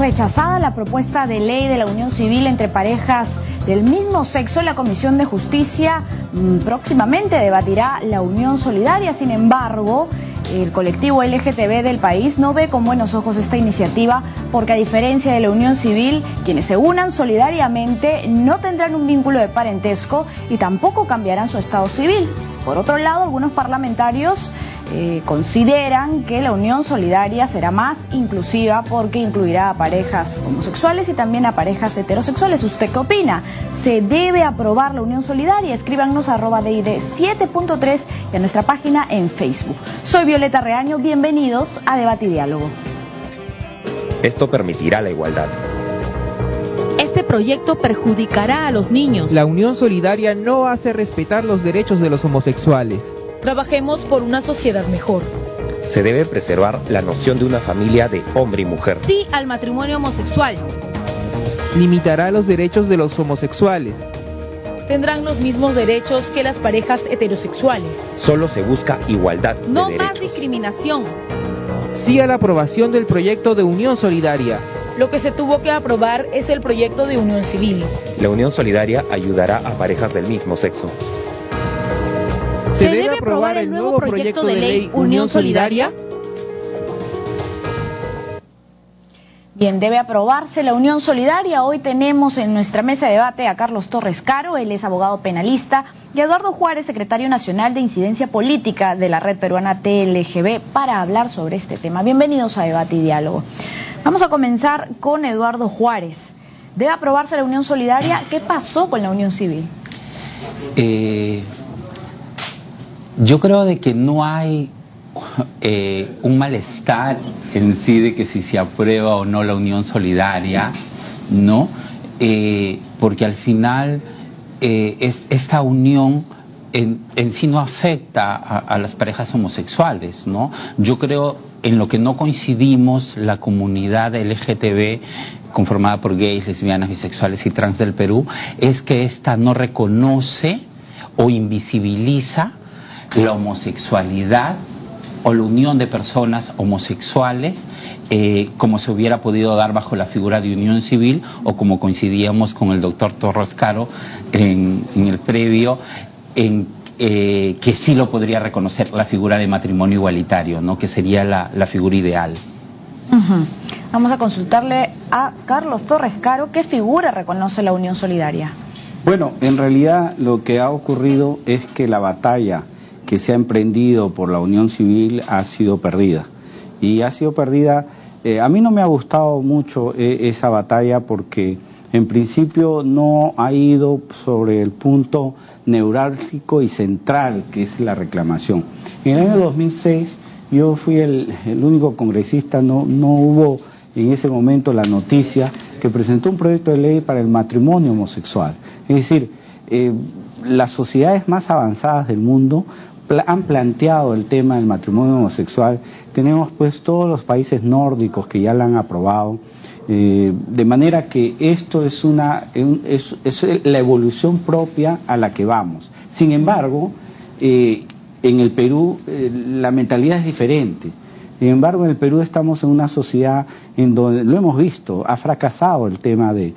Rechazada la propuesta de ley de la unión civil entre parejas del mismo sexo, la Comisión de Justicia próximamente debatirá la unión solidaria. Sin embargo, el colectivo LGTB del país no ve con buenos ojos esta iniciativa porque, a diferencia de la unión civil, quienes se unan solidariamente no tendrán un vínculo de parentesco y tampoco cambiarán su estado civil. Por otro lado, algunos parlamentarios consideran que la unión solidaria será más inclusiva porque incluirá a parejas homosexuales y también a parejas heterosexuales. ¿Usted qué opina? ¿Se debe aprobar la unión solidaria? Escríbanos a @DID7.3 y a nuestra página en Facebook. Soy Violeta Reaño, bienvenidos a Debate y Diálogo. Esto permitirá la igualdad. Este proyecto perjudicará a los niños. La unión solidaria no hace respetar los derechos de los homosexuales. Trabajemos por una sociedad mejor. Se debe preservar la noción de una familia de hombre y mujer. Sí al matrimonio homosexual. Limitará los derechos de los homosexuales. Tendrán los mismos derechos que las parejas heterosexuales. Solo se busca igualdad de No derechos. más discriminación. Sí a la aprobación del proyecto de unión solidaria. Lo que se tuvo que aprobar es el proyecto de unión civil. La unión solidaria ayudará a parejas del mismo sexo. ¿Se debe aprobar el nuevo proyecto de ley Unión Solidaria? Bien, debe aprobarse la unión solidaria. Hoy tenemos en nuestra mesa de debate a Carlos Torres Caro, él es abogado penalista, y a Eduardo Juárez, secretario nacional de Incidencia Política de la Red Peruana TLGB, para hablar sobre este tema. Bienvenidos a Debate y Diálogo. Vamos a comenzar con Eduardo Juárez. ¿Debe aprobarse la unión solidaria? ¿Qué pasó con la unión civil? Yo creo de que no hay un malestar en sí de que si se aprueba o no la unión solidaria, ¿no? Porque al final esta unión en sí no afecta a las parejas homosexuales, ¿no? Yo creo en lo que no coincidimos la comunidad LGTB conformada por gays, lesbianas, bisexuales y trans del Perú, es que esta no reconoce o invisibiliza la homosexualidad o la unión de personas homosexuales como se hubiera podido dar bajo la figura de unión civil o como coincidíamos con el doctor Torres Caro en el previo, que sí lo podría reconocer la figura de matrimonio igualitario, ¿no? Que sería la figura ideal. Vamos a consultarle a Carlos Torres Caro, ¿qué figura reconoce la unión solidaria? Bueno, en realidad lo que ha ocurrido es que la batalla que se ha emprendido por la unión civil ha sido perdida. Y ha sido perdida, a mí no me ha gustado mucho esa batalla porque en principio no ha ido sobre el punto neurálgico y central que es la reclamación. En el año 2006 yo fui el único congresista, no hubo en ese momento la noticia que presentó un proyecto de ley para el matrimonio homosexual. Es decir, las sociedades más avanzadas del mundo han planteado el tema del matrimonio homosexual. Tenemos pues todos los países nórdicos que ya la han aprobado, de manera que esto es la evolución propia a la que vamos. Sin embargo, en el Perú la mentalidad es diferente. Sin embargo, en el Perú estamos en una sociedad en donde, lo hemos visto, ha fracasado el tema de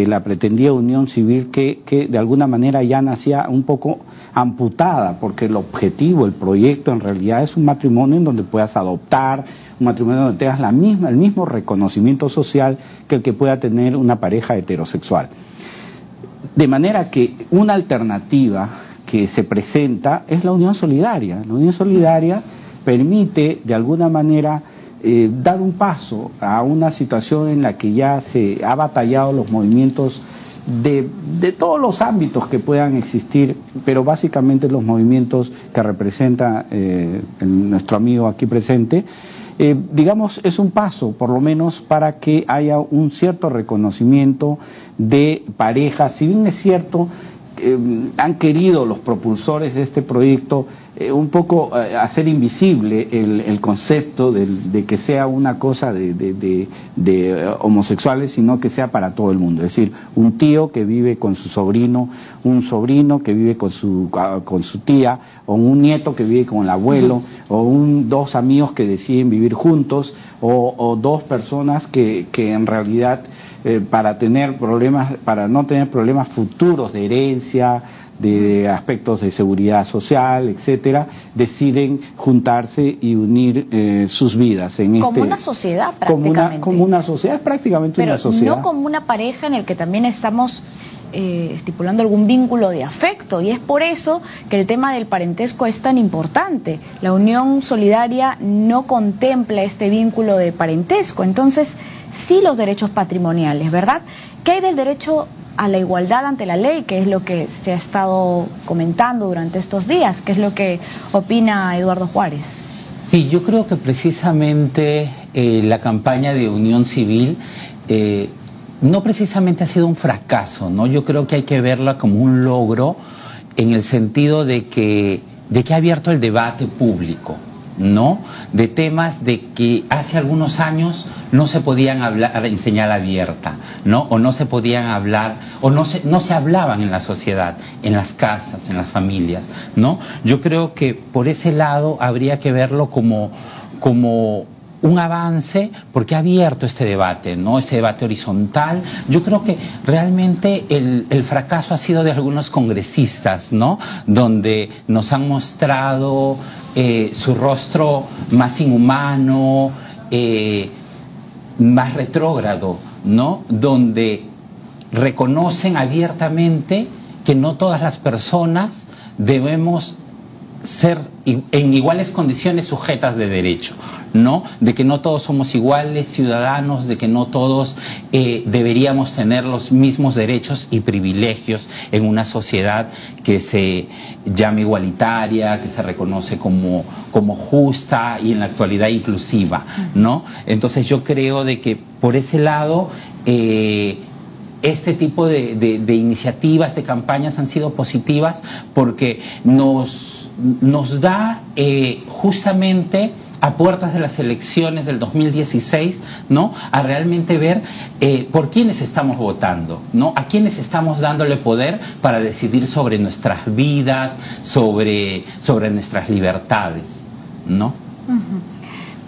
la pretendida unión civil que de alguna manera ya nacía un poco amputada, porque el objetivo, el proyecto en realidad es un matrimonio en donde puedas adoptar, un matrimonio donde tengas el mismo reconocimiento social que el que pueda tener una pareja heterosexual. De manera que una alternativa que se presenta es la unión solidaria. La unión solidaria permite de alguna manera dar un paso a una situación en la que ya se ha batallado los movimientos de todos los ámbitos que puedan existir, pero básicamente los movimientos que representa nuestro amigo aquí presente. Digamos, es un paso, por lo menos, para que haya un cierto reconocimiento de parejas. Si bien es cierto, han querido los propulsores de este proyecto un poco hacer invisible el concepto de que sea una cosa de homosexuales, sino que sea para todo el mundo. Es decir, un tío que vive con su sobrino, un sobrino que vive con su tía, o un nieto que vive con el abuelo, o dos amigos que deciden vivir juntos, o dos personas que en realidad para no tener problemas futuros de herencia, de aspectos de seguridad social, etcétera, deciden juntarse y unir sus vidas como una sociedad prácticamente. Como una sociedad, es prácticamente una sociedad. Pero no como una pareja en el que también estamos estipulando algún vínculo de afecto, y es por eso que el tema del parentesco es tan importante. La unión solidaria no contempla este vínculo de parentesco, entonces sí los derechos patrimoniales, ¿verdad? ¿Qué hay del derecho a la igualdad ante la ley, que es lo que se ha estado comentando durante estos días? ¿Qué es lo que opina Eduardo Juárez? Sí, yo creo que precisamente la campaña de unión civil no precisamente ha sido un fracaso, ¿no? Yo creo que hay que verla como un logro en el sentido de que ha abierto el debate público, ¿no? De temas de que hace algunos años no se podían hablar en señal abierta, ¿no? O no se podían hablar, o no se hablaban en la sociedad, en las casas, en las familias, ¿no? Yo creo que por ese lado habría que verlo como un avance, porque ha abierto este debate, ¿no? Este debate horizontal. Yo creo que realmente el fracaso ha sido de algunos congresistas, ¿no? Donde nos han mostrado su rostro más inhumano, más retrógrado, ¿no? Donde reconocen abiertamente que no todas las personas debemos ser en iguales condiciones sujetas de derecho, ¿no? De que no todos somos iguales ciudadanos, de que no todos deberíamos tener los mismos derechos y privilegios en una sociedad que se llama igualitaria, que se reconoce como justa y en la actualidad inclusiva, ¿no? Entonces yo creo de que por ese lado este tipo de iniciativas, de campañas han sido positivas, porque nos da justamente a puertas de las elecciones del 2016, ¿no? A realmente ver por quiénes estamos votando, ¿no? A quiénes estamos dándole poder para decidir sobre nuestras vidas, sobre nuestras libertades, ¿no?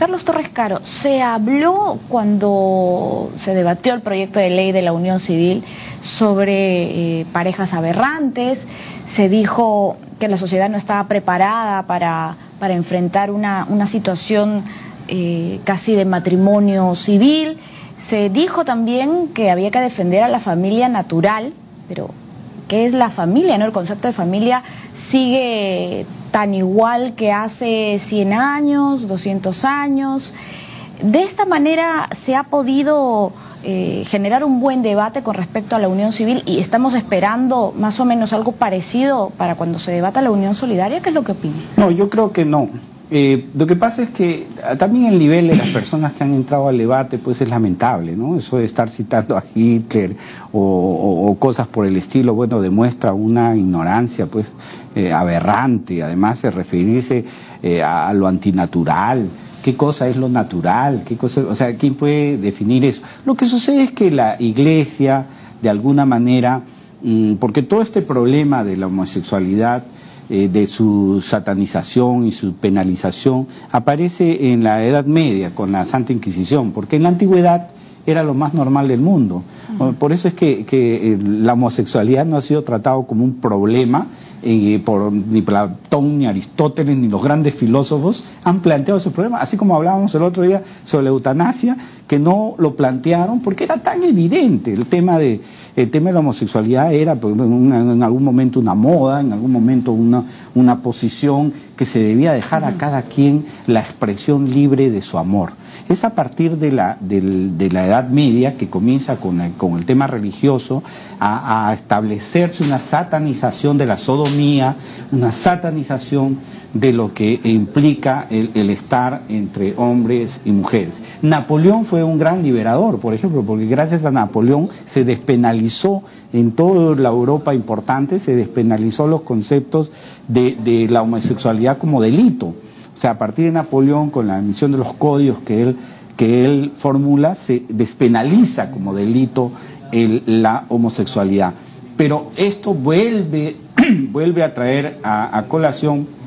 Carlos Torres Caro, se habló cuando se debatió el proyecto de ley de la unión civil sobre parejas aberrantes. Se dijo que la sociedad no estaba preparada para enfrentar una situación casi de matrimonio civil. Se dijo también que había que defender a la familia natural, pero ¿qué es la familia, no? El concepto de familia sigue tan igual que hace 100 años, 200 años. De esta manera se ha podido generar un buen debate con respecto a la unión civil, y estamos esperando más o menos algo parecido para cuando se debata la unión solidaria. ¿Qué es lo que opina? No, yo creo que no. Lo que pasa es que también el nivel de las personas que han entrado al debate pues es lamentable, ¿no? Eso de estar citando a Hitler o cosas por el estilo, bueno, demuestra una ignorancia pues aberrante. Además de referirse a lo antinatural. ¿Qué cosa es lo natural? ¿Qué cosa, o sea, quién puede definir eso? Lo que sucede es que la Iglesia, de alguna manera, porque todo este problema de la homosexualidad, de su satanización y su penalización, aparece en la Edad Media con la Santa Inquisición, porque en la Antigüedad era lo más normal del mundo. Por eso es que la homosexualidad no ha sido tratado como un problema, por ni Platón, ni Aristóteles, ni los grandes filósofos han planteado ese problema, así como hablábamos el otro día sobre la eutanasia, que no lo plantearon porque era tan evidente. El tema de la homosexualidad era en algún momento una moda, en algún momento una posición que se debía dejar a cada quien la expresión libre de su amor. Es a partir de la Edad Media que comienza con el tema religioso a establecerse una satanización de la sodomía sodomía, una satanización de lo que implica el estar entre hombres y mujeres. Napoleón fue un gran liberador, por ejemplo, porque gracias a Napoleón se despenalizó en toda la Europa importante, se despenalizó los conceptos de la homosexualidad como delito. O sea, a partir de Napoleón, con la emisión de los códigos que él formula, se despenaliza como delito la homosexualidad. Pero esto vuelve a traer a colación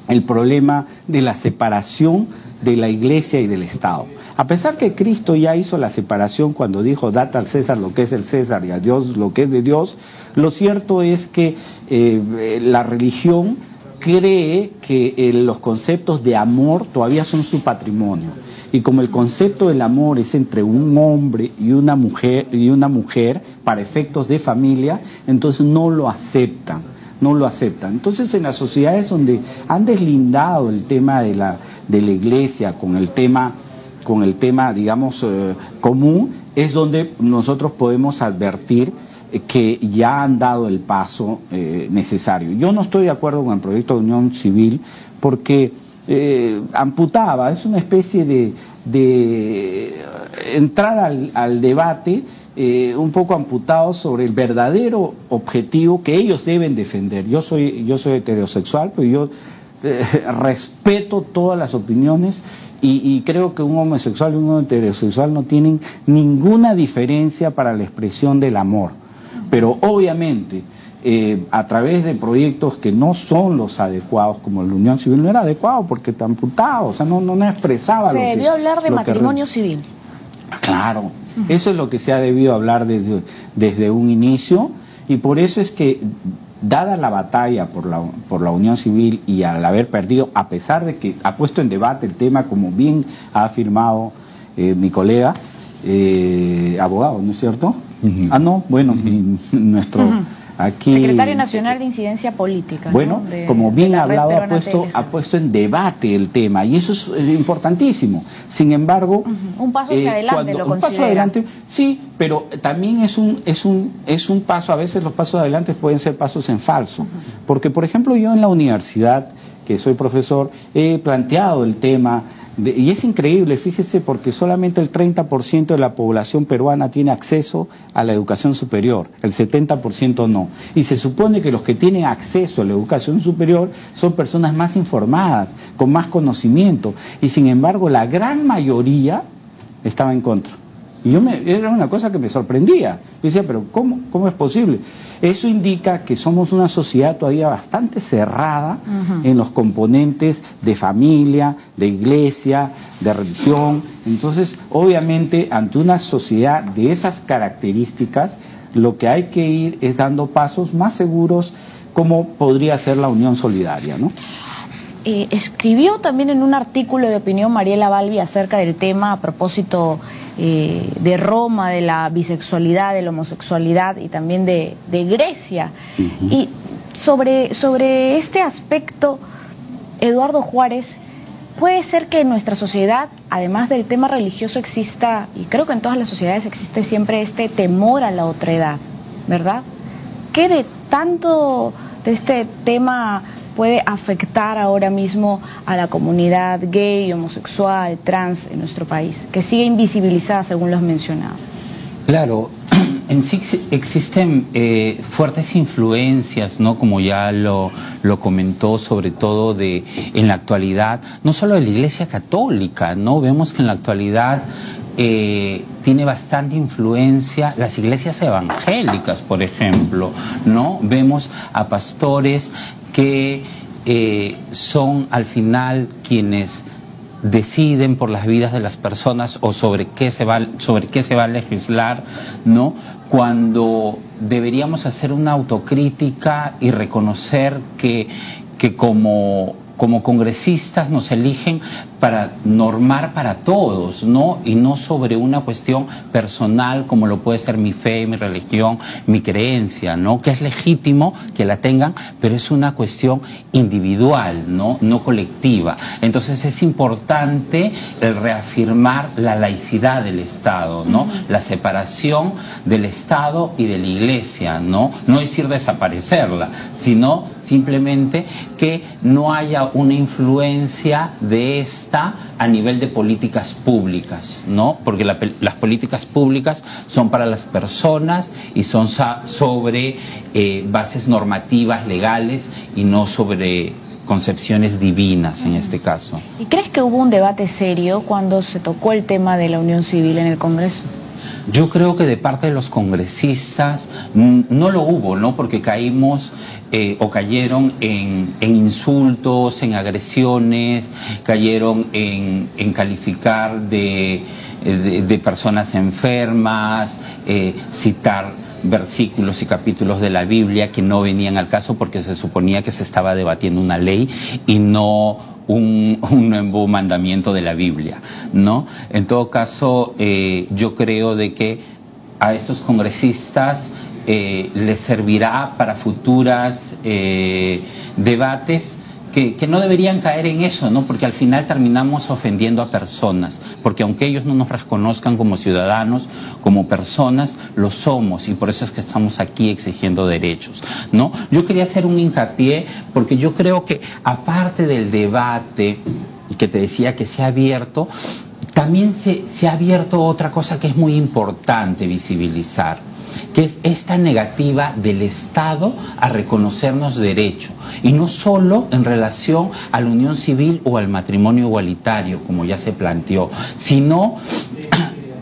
el problema de la separación de la Iglesia y del Estado. A pesar que Cristo ya hizo la separación cuando dijo, dad al César lo que es del César y a Dios lo que es de Dios, lo cierto es que la religión cree que los conceptos de amor todavía son su patrimonio. Y como el concepto del amor es entre un hombre y una mujer para efectos de familia, entonces no lo aceptan. Entonces, en las sociedades donde han deslindado el tema de la Iglesia con el tema digamos, común, es donde nosotros podemos advertir que ya han dado el paso necesario. Yo no estoy de acuerdo con el proyecto de unión civil porque amputaba, es una especie de entrar al debate un poco amputado sobre el verdadero objetivo que ellos deben defender. Yo soy heterosexual, pero yo respeto todas las opiniones y creo que un homosexual y un heterosexual no tienen ninguna diferencia para la expresión del amor. Pero obviamente a través de proyectos que no son los adecuados, como la unión civil no era adecuado porque está amputado, o sea, no expresaba. Se debió hablar de matrimonio civil. Claro, eso es lo que se ha debido hablar desde un inicio, y por eso es que, dada la batalla por la unión civil y al haber perdido, a pesar de que ha puesto en debate el tema, como bien ha afirmado mi colega, abogado, ¿no es cierto? Nuestro... Aquí, Secretario Nacional de Incidencia Política. Bueno, ¿no? como bien ha hablado, ha puesto en debate el tema, y eso es importantísimo. Sin embargo, un paso hacia adelante, lo considera. Un paso adelante, sí, pero también es un paso. A veces los pasos adelante pueden ser pasos en falso, porque por ejemplo yo en la universidad, que soy profesor, he planteado el tema. Y es increíble, fíjese, porque solamente el 30% de la población peruana tiene acceso a la educación superior, el 70% no. Y se supone que los que tienen acceso a la educación superior son personas más informadas, con más conocimiento, y sin embargo la gran mayoría estaba en contra. Y era una cosa que me sorprendía. Yo decía, pero ¿cómo es posible? Eso indica que somos una sociedad todavía bastante cerrada en los componentes de familia, de iglesia, de religión. Entonces, obviamente, ante una sociedad de esas características, lo que hay que ir es dando pasos más seguros, como podría ser la unión solidaria, ¿no? Escribió también en un artículo de opinión Mariela Balbi acerca del tema a propósito de Roma, de la bisexualidad, de la homosexualidad y también de Grecia. Y sobre este aspecto, Eduardo Juárez, puede ser que en nuestra sociedad, además del tema religioso, exista, y creo que en todas las sociedades existe siempre este temor a la otredad, ¿verdad? ¿Qué de tanto de este tema puede afectar ahora mismo a la comunidad gay, homosexual, trans en nuestro país, que sigue invisibilizada según lo has mencionado? Claro, en sí existen fuertes influencias, ¿no? Como ya lo comentó, sobre todo en la actualidad, no solo de la Iglesia Católica, ¿no? Vemos que en la actualidad tiene bastante influencia las iglesias evangélicas, por ejemplo, ¿no? Vemos a pastores que son al final quienes deciden por las vidas de las personas o sobre qué se va a legislar, ¿no? Cuando deberíamos hacer una autocrítica y reconocer que como congresistas nos eligen para normar para todos, ¿no? Y no sobre una cuestión personal como lo puede ser mi fe, mi religión, mi creencia, ¿no? Que es legítimo que la tengan, pero es una cuestión individual, ¿no? No colectiva. Entonces es importante el reafirmar la laicidad del Estado, ¿no? La separación del Estado y de la Iglesia, ¿no? No decir desaparecerla, sino simplemente que no haya una influencia de esta a nivel de políticas públicas, ¿no? Porque las políticas públicas son para las personas y son sobre bases normativas legales y no sobre concepciones divinas en este caso. ¿Y crees que hubo un debate serio cuando se tocó el tema de la unión civil en el Congreso? Yo creo que de parte de los congresistas no lo hubo, ¿no? Porque caímos o cayeron en insultos, en agresiones, cayeron en calificar de personas enfermas, citar versículos y capítulos de la Biblia que no venían al caso porque se suponía que se estaba debatiendo una ley y no un nuevo mandamiento de la Biblia, ¿no? En todo caso, yo creo de que a estos congresistas les servirá para futuras debates que no deberían caer en eso, ¿no? Porque al final terminamos ofendiendo a personas, porque aunque ellos no nos reconozcan como ciudadanos, como personas, lo somos, y por eso es que estamos aquí exigiendo derechos, ¿no? Yo quería hacer un hincapié, porque yo creo que aparte del debate que te decía que se ha abierto, también se ha abierto otra cosa que es muy importante visibilizar, que es esta negativa del Estado a reconocernos derecho, y no solo en relación a la unión civil o al matrimonio igualitario, como ya se planteó, sino,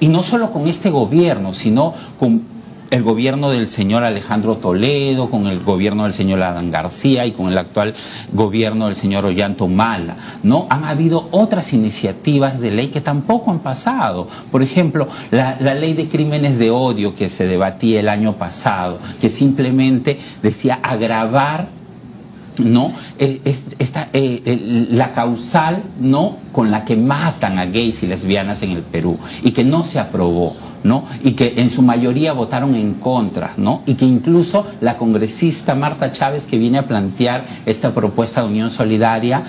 y no solo con este gobierno, sino con el gobierno del señor Alejandro Toledo, con el gobierno del señor Adán García y con el actual gobierno del señor Ollanta Humala, ¿no? Han habido otras iniciativas de ley que tampoco han pasado. Por ejemplo, la ley de crímenes de odio que se debatía el año pasado, que simplemente decía agravar, ¿no? La causal, ¿no?, con la que matan a gays y lesbianas en el Perú, y que no se aprobó, ¿no? Y que en su mayoría votaron en contra, ¿no? Y que incluso la congresista Marta Chávez, que viene a plantear esta propuesta de unión solidaria,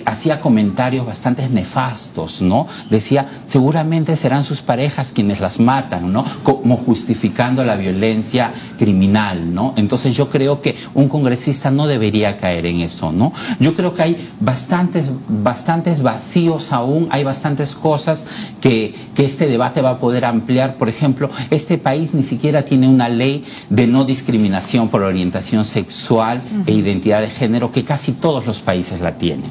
hacía comentarios bastante nefastos, ¿no? Decía, seguramente serán sus parejas quienes las matan, ¿no? Como justificando la violencia criminal, ¿no? Entonces yo creo que un congresista no debería caer en eso, ¿no? Yo creo que hay bastantes vacíos aún, hay bastantes cosas que este debate va a poder ampliar. Por ejemplo, este país ni siquiera tiene una ley de no discriminación por orientación sexual e identidad de género, que casi todos los países la tienen,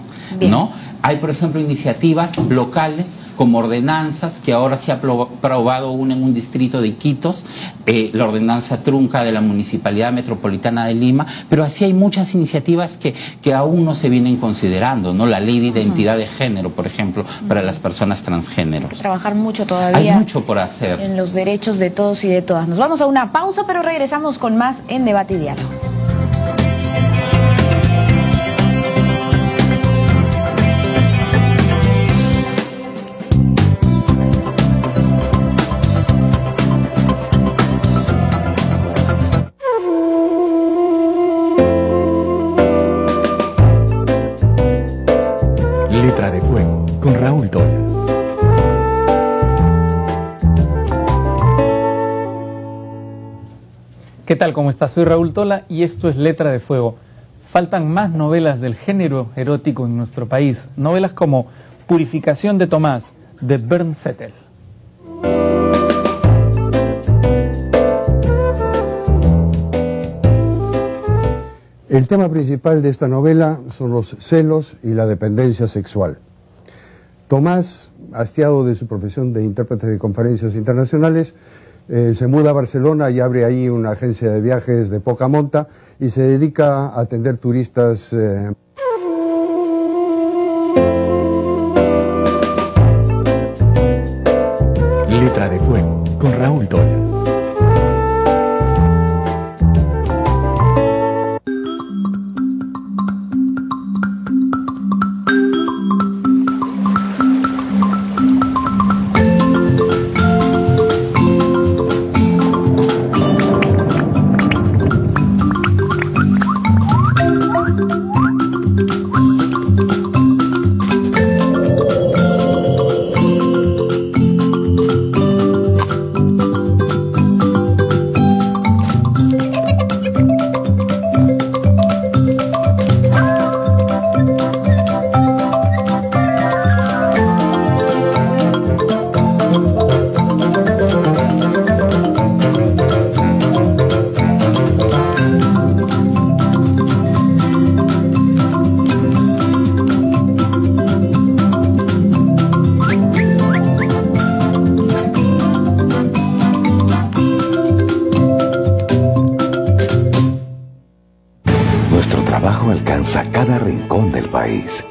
¿no? Hay, por ejemplo, iniciativas locales como ordenanzas, que ahora se ha aprobado una en un distrito de Iquitos, la ordenanza trunca de la Municipalidad Metropolitana de Lima, pero así hay muchas iniciativas que aún no se vienen considerando, ¿no? La ley de identidad de género, por ejemplo, para las personas transgénero. Hay que trabajar mucho todavía. Hay mucho por hacer. En los derechos de todos y de todas. Nos vamos a una pausa, pero regresamos con más en Debate y Diálogo. Letra de Fuego, con Raúl Tola. ¿Qué tal? ¿Cómo estás? Soy Raúl Tola y esto es Letra de Fuego. Faltan más novelas del género erótico en nuestro país. Novelas como Purificación de Tomás, de Bernd Settel. El tema principal de esta novela son los celos y la dependencia sexual. Tomás, hastiado de su profesión de intérprete de conferencias internacionales, se muda a Barcelona y abre ahí una agencia de viajes de poca monta y se dedica a atender turistas. Letra de Fuego, con Raúl Tola. trabajo alcanza cada rincón del país,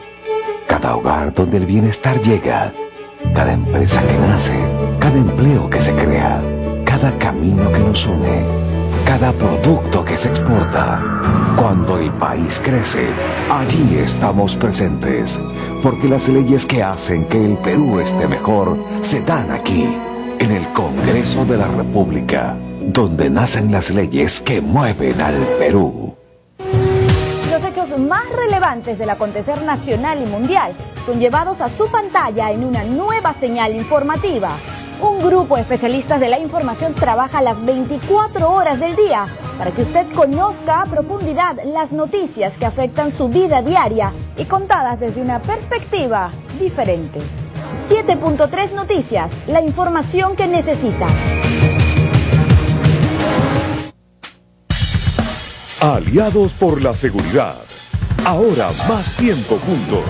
cada hogar donde el bienestar llega, cada empresa que nace, cada empleo que se crea, cada camino que nos une, cada producto que se exporta. Cuando el país crece, allí estamos presentes, porque las leyes que hacen que el Perú esté mejor se dan aquí, en el Congreso de la República, donde nacen las leyes que mueven al Perú. Los hechos más relevantes del acontecer nacional y mundial son llevados a su pantalla en una nueva señal informativa. Un grupo de especialistas de la información trabaja las 24 horas del día para que usted conozca a profundidad las noticias que afectan su vida diaria y contadas desde una perspectiva diferente. 7.3 Noticias, la información que necesita. Aliados por la seguridad. Ahora más tiempo juntos.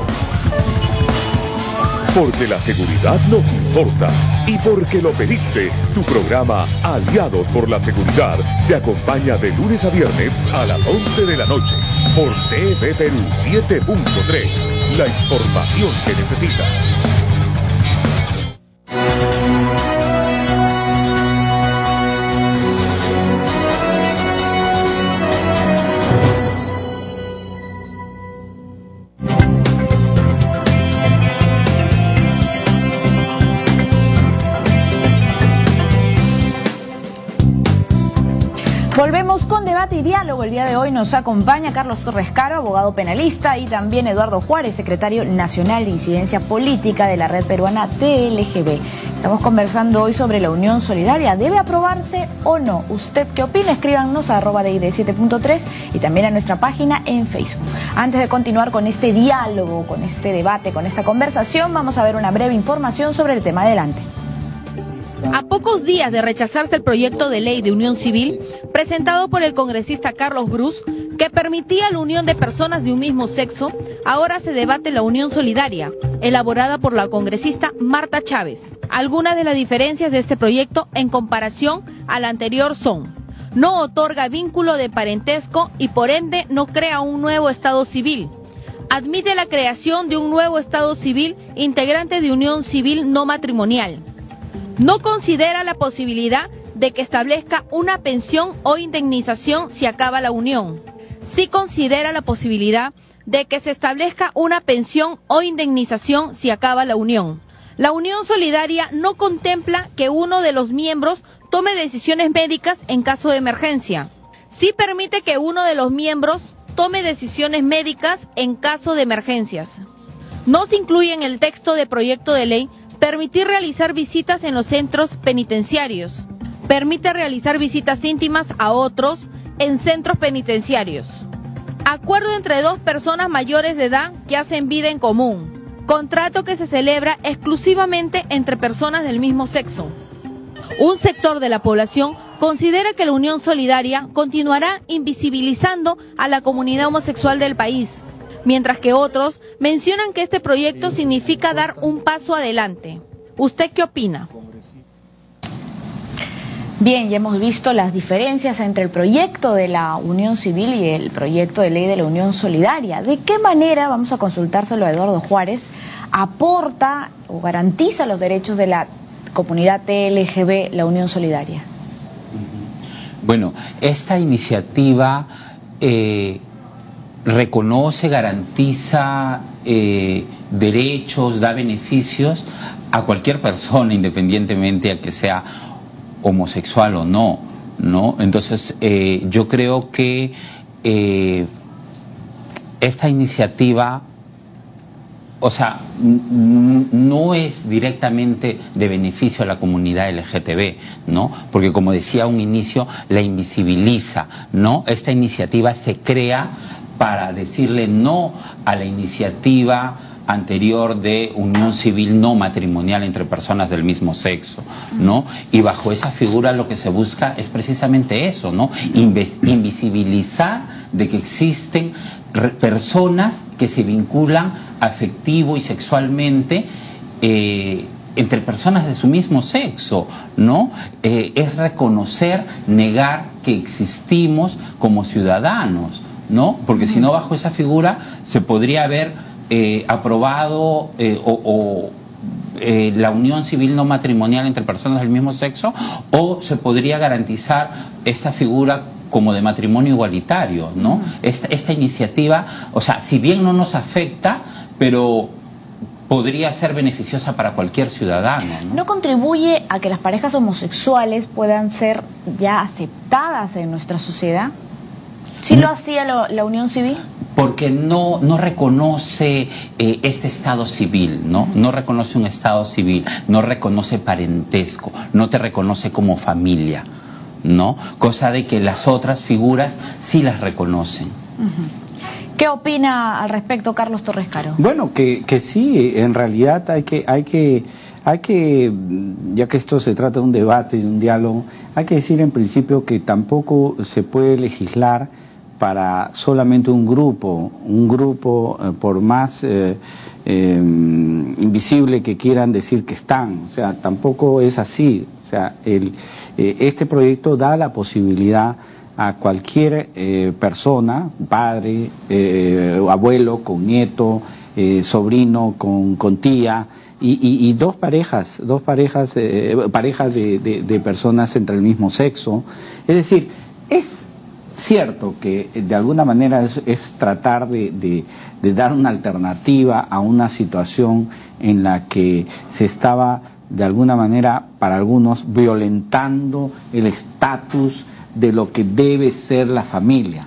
Porque la seguridad nos importa y porque lo pediste, tu programa Aliados por la Seguridad te acompaña de lunes a viernes a las 11 de la noche por TV Perú 7.3. La información que necesitas. Volvemos con debate y diálogo. El día de hoy nos acompaña Carlos Torres Caro, abogado penalista, y también Eduardo Juárez, secretario nacional de incidencia política de la red peruana TLGB. Estamos conversando hoy sobre la Unión Solidaria. ¿Debe aprobarse o no? ¿Usted qué opina? Escríbanos a @DID7.3 y también a nuestra página en Facebook. Antes de continuar con este diálogo, con este debate, con esta conversación, vamos a ver una breve información sobre el tema. Adelante. A pocos días de rechazarse el proyecto de ley de unión civil presentado por el congresista Carlos Brus, que permitía la unión de personas de un mismo sexo, ahora se debate la unión solidaria, elaborada por la congresista Marta Chávez. Algunas de las diferencias de este proyecto en comparación al anterior son: no otorga vínculo de parentesco y por ende no crea un nuevo estado civil. Admite la creación de un nuevo estado civil integrante de unión civil no matrimonial. No considera la posibilidad de que establezca una pensión o indemnización si acaba la unión. Sí considera la posibilidad de que se establezca una pensión o indemnización si acaba la unión. La unión solidaria no contempla que uno de los miembros tome decisiones médicas en caso de emergencia. Sí permite que uno de los miembros tome decisiones médicas en caso de emergencias. No se incluye en el texto de proyecto de ley permitir realizar visitas en los centros penitenciarios. Permite realizar visitas íntimas a otros en centros penitenciarios. Acuerdo entre dos personas mayores de edad que hacen vida en común. Contrato que se celebra exclusivamente entre personas del mismo sexo. Un sector de la población considera que la unión solidaria continuará invisibilizando a la comunidad homosexual del país, mientras que otros mencionan que este proyecto significa dar un paso adelante. ¿Usted qué opina? Bien, ya hemos visto las diferencias entre el proyecto de la Unión Civil y el proyecto de ley de la Unión Solidaria. ¿De qué manera, vamos a consultárselo a Eduardo Juárez, aporta o garantiza los derechos de la comunidad TLGB la Unión Solidaria? Bueno, esta iniciativa reconoce, garantiza derechos, da beneficios a cualquier persona, independientemente a que sea homosexual o no, ¿no? Entonces, yo creo que esta iniciativa, o sea, no es directamente de beneficio a la comunidad LGTB, ¿no? Porque, como decía a un inicio, la invisibiliza, ¿no? Esta iniciativa se crea para decirle no a la iniciativa anterior de unión civil no matrimonial entre personas del mismo sexo, ¿no? Y bajo esa figura lo que se busca es precisamente eso, ¿no? Invisibilizar de que existen personas que se vinculan afectivo y sexualmente entre personas de su mismo sexo, ¿no? Es reconocer, negar que existimos como ciudadanos, ¿no? Porque si no, bajo esa figura se podría haber aprobado la unión civil no matrimonial entre personas del mismo sexo, o se podría garantizar esta figura como de matrimonio igualitario, ¿no? Esta iniciativa, o sea, si bien no nos afecta, pero podría ser beneficiosa para cualquier ciudadano, ¿no? ¿No contribuye a que las parejas homosexuales puedan ser ya aceptadas en nuestra sociedad? ¿Sí lo hacía la unión civil? Porque no reconoce este estado civil, ¿no? No reconoce un estado civil, no reconoce parentesco, no te reconoce como familia, ¿no? Cosa de que las otras figuras sí las reconocen. ¿Qué opina al respecto Carlos Torres Caro? Bueno, que sí, en realidad hay que, ya que esto se trata de un debate, de un diálogo, hay que decir en principio que tampoco se puede legislar para solamente un grupo, por más invisible que quieran decir que están, o sea, tampoco es así, o sea, este proyecto da la posibilidad a cualquier persona, padre, abuelo, con nieto, sobrino, con tía, y parejas de personas entre el mismo sexo, es decir, es cierto que de alguna manera es tratar de dar una alternativa a una situación en la que se estaba de alguna manera para algunos violentando el estatus de lo que debe ser la familia.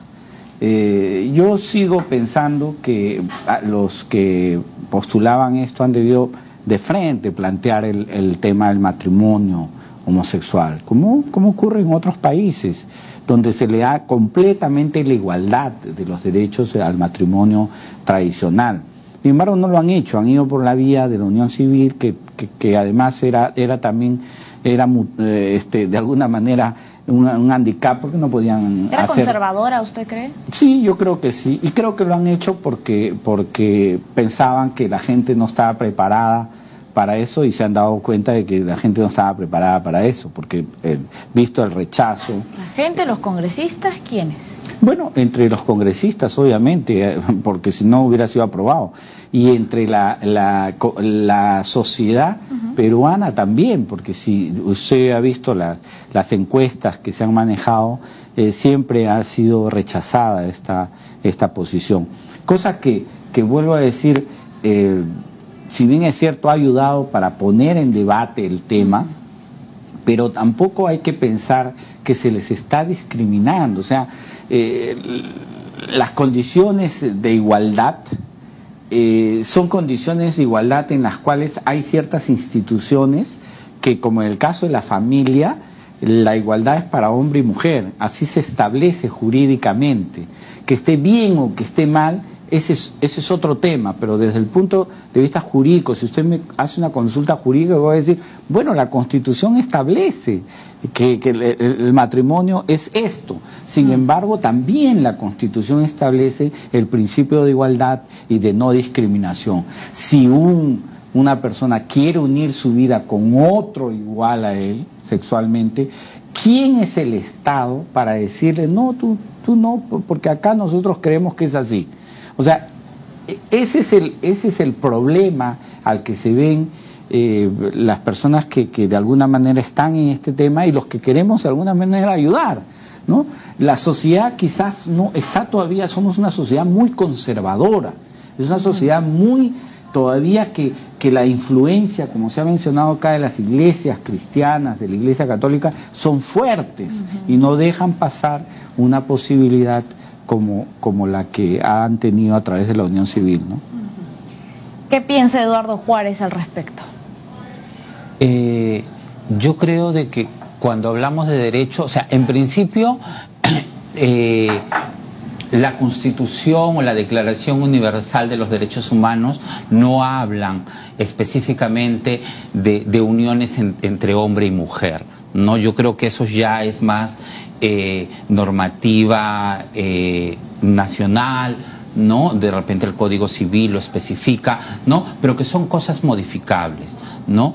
Yo sigo pensando que los que postulaban esto han debido de frente plantear el tema del matrimonio homosexual, como ocurre en otros países, donde se le da completamente la igualdad de los derechos al matrimonio tradicional. Sin embargo, no lo han hecho, han ido por la vía de la unión civil, que además era de alguna manera un handicap, porque no podían ¿Era conservadora, usted cree? Sí, yo creo que sí, y creo que lo han hecho porque pensaban que la gente no estaba preparada para eso, y se han dado cuenta de que la gente no estaba preparada para eso, porque visto el rechazo. ¿La gente, los congresistas, quiénes? Bueno, entre los congresistas, obviamente, porque si no hubiera sido aprobado, y entre la sociedad peruana también, porque si usted ha visto las encuestas que se han manejado, siempre ha sido rechazada esta posición. Cosa que vuelvo a decir, si bien es cierto, ha ayudado para poner en debate el tema, pero tampoco hay que pensar que se les está discriminando. O sea, las condiciones de igualdad son condiciones de igualdad en las cuales hay ciertas instituciones que, como en el caso de la familia, la igualdad es para hombre y mujer, así se establece jurídicamente. Que esté bien o que esté mal, ese es otro tema, pero desde el punto de vista jurídico, si usted me hace una consulta jurídica, voy a decir, bueno, la Constitución establece que el matrimonio es esto. Sin embargo, también la Constitución establece el principio de igualdad y de no discriminación. Si una persona quiere unir su vida con otro igual a él sexualmente, ¿quién es el Estado para decirle, no, tú no, porque acá nosotros creemos que es así? O sea, ese es el problema al que se ven las personas que de alguna manera están en este tema, y los que queremos de alguna manera ayudar, ¿no? La sociedad quizás no está todavía, somos una sociedad muy conservadora, es una sociedad muy todavía que la influencia, como se ha mencionado acá, de las iglesias cristianas, de la iglesia católica, son fuertes y no dejan pasar una posibilidad como la que han tenido a través de la unión civil, ¿no? ¿Qué piensa Eduardo Juárez al respecto? Yo creo de que cuando hablamos de derechos, o sea, en principio la Constitución o la Declaración Universal de los Derechos Humanos no hablan específicamente de uniones entre hombre y mujer, ¿no? Yo creo que eso ya es más normativa nacional, ¿no? De repente el Código Civil lo especifica, ¿no? Pero que son cosas modificables, ¿no?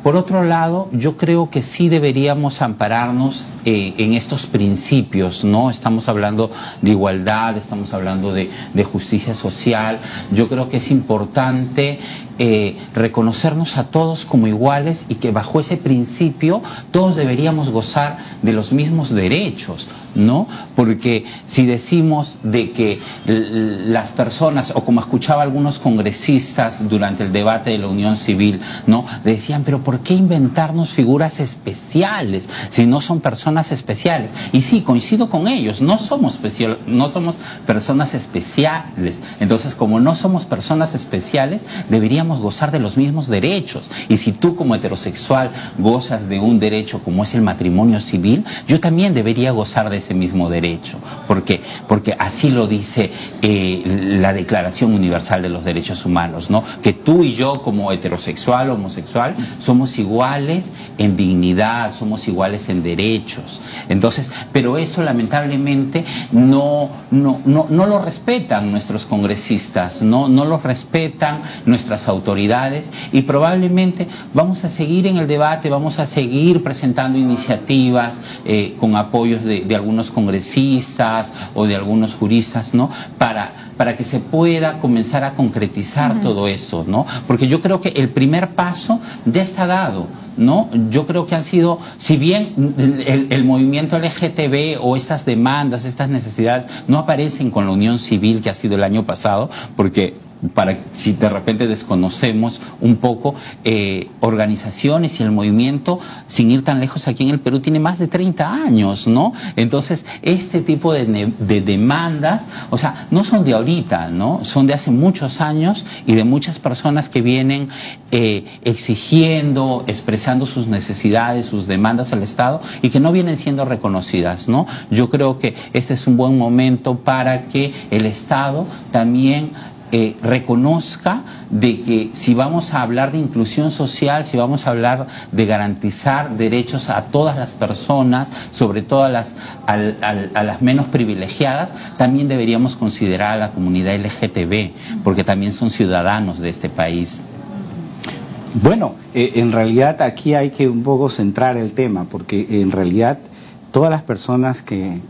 Por otro lado, yo creo que sí deberíamos ampararnos en estos principios, ¿no? Estamos hablando de igualdad, estamos hablando de justicia social. Yo creo que es importante reconocernos a todos como iguales y que bajo ese principio todos deberíamos gozar de los mismos derechos, ¿no? Porque si decimos de que las personas, o como escuchaba algunos congresistas durante el debate de la Unión Civil, ¿no? Decían, pero ¿por qué inventarnos figuras especiales si no son personas especiales? Y sí, coincido con ellos, no somos personas especiales. Entonces, como no somos personas especiales, deberíamos gozar de los mismos derechos. Y si tú como heterosexual gozas de un derecho como es el matrimonio civil, yo también debería gozar de ese mismo derecho. ¿Por qué? Porque así lo dice la Declaración Universal de los Derechos Humanos, ¿no? Que tú y yo como heterosexual o homosexual somos iguales en dignidad, somos iguales en derechos. Entonces, pero eso lamentablemente no lo respetan nuestros congresistas, no lo respetan nuestras autoridades, y probablemente vamos a seguir en el debate, vamos a seguir presentando iniciativas con apoyos de algunos congresistas o de algunos juristas, ¿no? Para que se pueda comenzar a concretizar todo eso, ¿no? Porque yo creo que el primer paso ya está dado, ¿no? Yo creo que han sido, si bien el movimiento LGTB o esas demandas, estas necesidades no aparecen con la unión civil que ha sido el año pasado, porque si de repente desconocemos un poco, organizaciones y el movimiento, sin ir tan lejos, aquí en el Perú tiene más de 30 años, ¿no? Entonces, este tipo de demandas, o sea, no son de ahorita, ¿no? Son de hace muchos años y de muchas personas que vienen exigiendo, expresando sus necesidades, sus demandas al Estado, y que no vienen siendo reconocidas, ¿no? Yo creo que este es un buen momento para que el Estado también reconozca de que si vamos a hablar de inclusión social, si vamos a hablar de garantizar derechos a todas las personas, sobre todo a las menos privilegiadas, también deberíamos considerar a la comunidad LGTB, porque también son ciudadanos de este país. Bueno, en realidad aquí hay que un poco centrar el tema, porque en realidad todas las personas que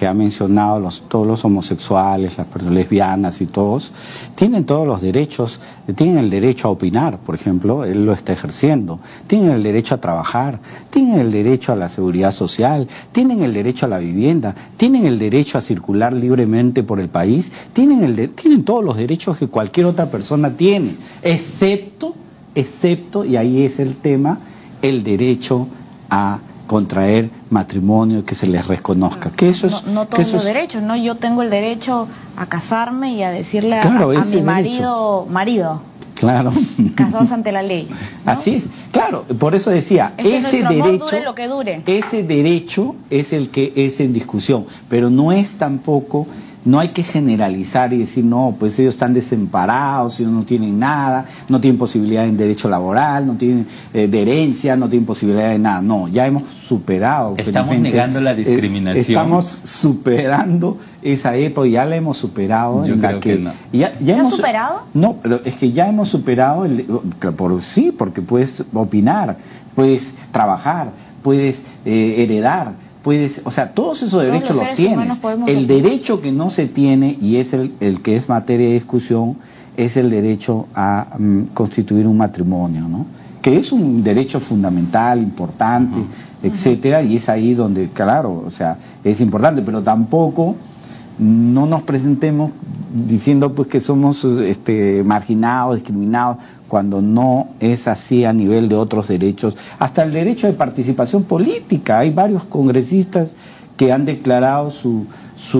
ha mencionado, todos los homosexuales, las personas lesbianas y todos, tienen todos los derechos, tienen el derecho a opinar, por ejemplo, él lo está ejerciendo, tienen el derecho a trabajar, tienen el derecho a la seguridad social, tienen el derecho a la vivienda, tienen el derecho a circular libremente por el país, tienen todos los derechos que cualquier otra persona tiene, excepto, y ahí es el tema, el derecho a contraer matrimonio, que se les reconozca. Que eso es, no todos los derechos, ¿no? Yo tengo el derecho a casarme y a decirle a mi marido. Claro. Casados ante la ley, ¿no? Así es, claro, por eso decía, ese derecho, dure lo que dure. Ese derecho es el que es en discusión, pero no es tampoco, no hay que generalizar y decir, no, pues ellos están desamparados, ellos no tienen nada, no tienen posibilidad de derecho laboral, no tienen de herencia, no tienen posibilidad de nada. No, ya hemos superado. Estamos negando la discriminación. Estamos superando esa época, ya la hemos superado. Yo creo que no. ¿Ya hemos superado? No, pero es que ya hemos superado, sí, porque puedes opinar, puedes trabajar, puedes heredar, puedes, o sea, todos esos derechos los tienes. El derecho que no se tiene, y es el que es materia de discusión, es el derecho a constituir un matrimonio, ¿no? Que es un derecho fundamental, importante, etcétera, y es ahí donde, claro, o sea, es importante, pero tampoco no nos presentemos diciendo pues que somos marginados, discriminados, cuando no es así a nivel de otros derechos, hasta el derecho de participación política. Hay varios congresistas que han declarado su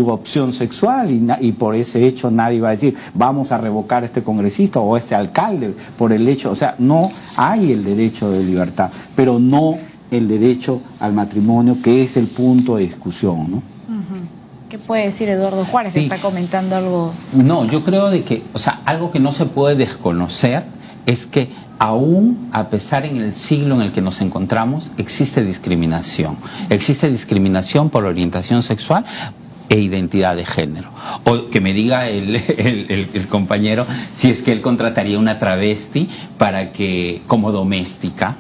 opción sexual y por ese hecho nadie va a decir vamos a revocar a este congresista o a este alcalde por el hecho, o sea, no hay el derecho de libertad, pero no el derecho al matrimonio, que es el punto de discusión, ¿no? ¿Qué puede decir Eduardo Juárez, que está comentando algo? No, yo creo de que, o sea, algo que no se puede desconocer es que aún a pesar en el siglo en el que nos encontramos, existe discriminación. Existe discriminación por orientación sexual, e identidad de género. O que me diga el compañero si es que él contrataría una travesti para que, como doméstica,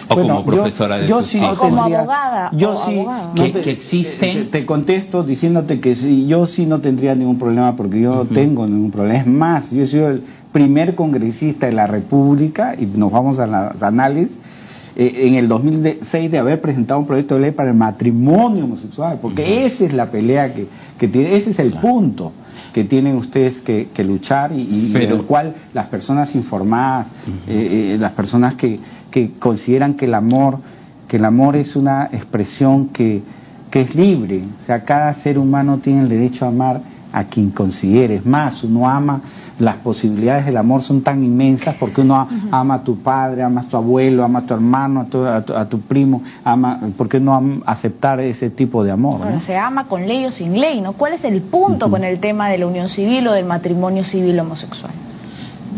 o como profesora de sus hijos. Como abogada. Que existen. Te contesto diciéndote que sí, yo sí no tendría ningún problema, porque yo no tengo ningún problema. Es más, yo he sido el primer congresista de la República, y nos vamos a las análisis, en el 2006 de haber presentado un proyecto de ley para el matrimonio homosexual, porque esa es la pelea que tiene, ese es el punto que tienen ustedes que luchar, y el cual las personas informadas, las personas que consideran que el amor es una expresión que es libre, o sea, cada ser humano tiene el derecho a amar a quien considere. Es más, uno ama, las posibilidades del amor son tan inmensas, porque uno ama a tu padre, ama a tu abuelo, ama a tu hermano, a tu primo, ¿por qué no aceptar ese tipo de amor? Bueno, ¿no? se ama con ley o sin ley, ¿no? ¿Cuál es el punto con el tema de la unión civil o del matrimonio civil homosexual?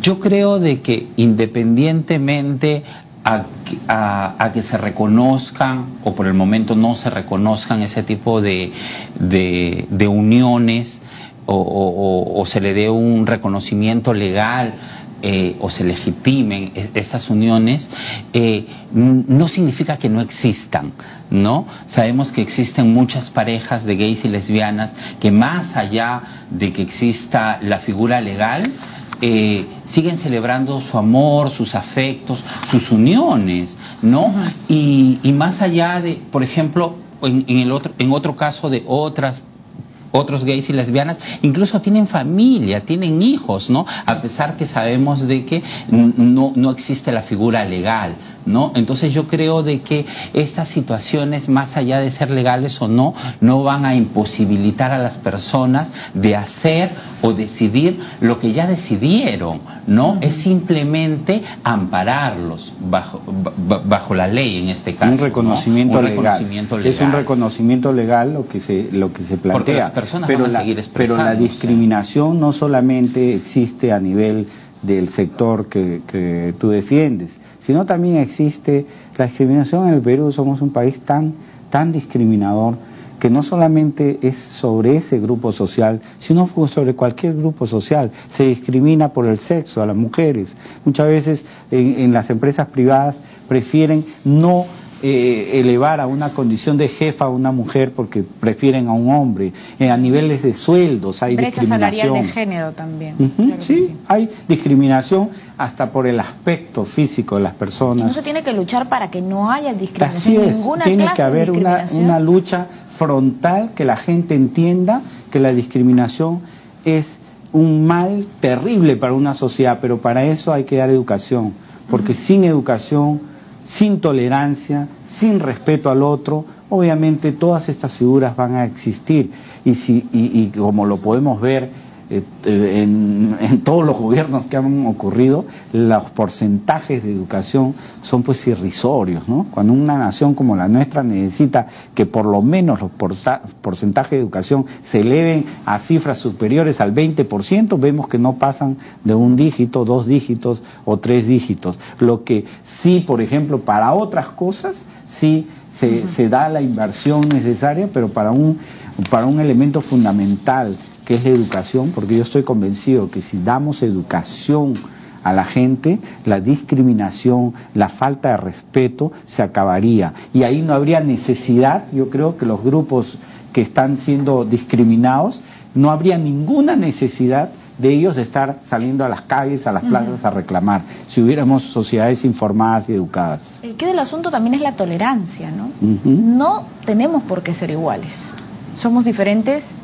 Yo creo de que independientemente a que se reconozcan, o por el momento no se reconozcan ese tipo de uniones, o se le dé un reconocimiento legal, o se legitimen estas uniones, no significa que no existan, ¿no? Sabemos que existen muchas parejas de gays y lesbianas que, más allá de que exista la figura legal, siguen celebrando su amor, sus afectos, sus uniones, ¿no? Y más allá de, por ejemplo, en otro caso de otros gays y lesbianas, incluso tienen familia, tienen hijos, ¿no? A pesar que sabemos de que no existe la figura legal, ¿no? Entonces yo creo de que estas situaciones, más allá de ser legales o no van a imposibilitar a las personas de hacer o decidir lo que ya decidieron, ¿no? Es simplemente ampararlos bajo la ley, en este caso. Un reconocimiento, ¿no? legal. Es un reconocimiento legal lo que se plantea. Porque las personas van a seguir expresándose. Pero la discriminación no solamente existe a nivel del sector que tú defiendes, sino también existe la discriminación en el Perú. Somos un país tan discriminador, que no solamente es sobre ese grupo social, sino sobre cualquier grupo social. Se discrimina por el sexo a las mujeres. Muchas veces en las empresas privadas prefieren no elevar a una condición de jefa a una mujer, porque prefieren a un hombre. A niveles de sueldos hay discriminación. Brecha salarial de género también. Claro, sí, hay discriminación hasta por el aspecto físico de las personas. Y no se tiene que luchar para que no haya discriminación. Así es, ninguna tiene clase que haber de discriminación. una lucha frontal, que la gente entienda que la discriminación es un mal terrible para una sociedad, pero para eso hay que dar educación, porque sin educación, sin tolerancia, sin respeto al otro, obviamente todas estas figuras van a existir, y como lo podemos ver en todos los gobiernos que han ocurrido, los porcentajes de educación son pues irrisorios, ¿no? Cuando una nación como la nuestra necesita que por lo menos los porcentajes de educación se eleven a cifras superiores al 20%, vemos que no pasan de un dígito, 2 dígitos o 3 dígitos. Lo que sí, por ejemplo, para otras cosas sí se da la inversión necesaria, pero para un elemento fundamental, que es la educación, porque yo estoy convencido que si damos educación a la gente, la discriminación, la falta de respeto se acabaría, y ahí no habría necesidad. Yo creo que los grupos que están siendo discriminados, no habría ninguna necesidad de ellos de estar saliendo a las calles, a las plazas a reclamar, si hubiéramos sociedades informadas y educadas. El quid del asunto también es la tolerancia, ¿no? No tenemos por qué ser iguales, somos diferentes.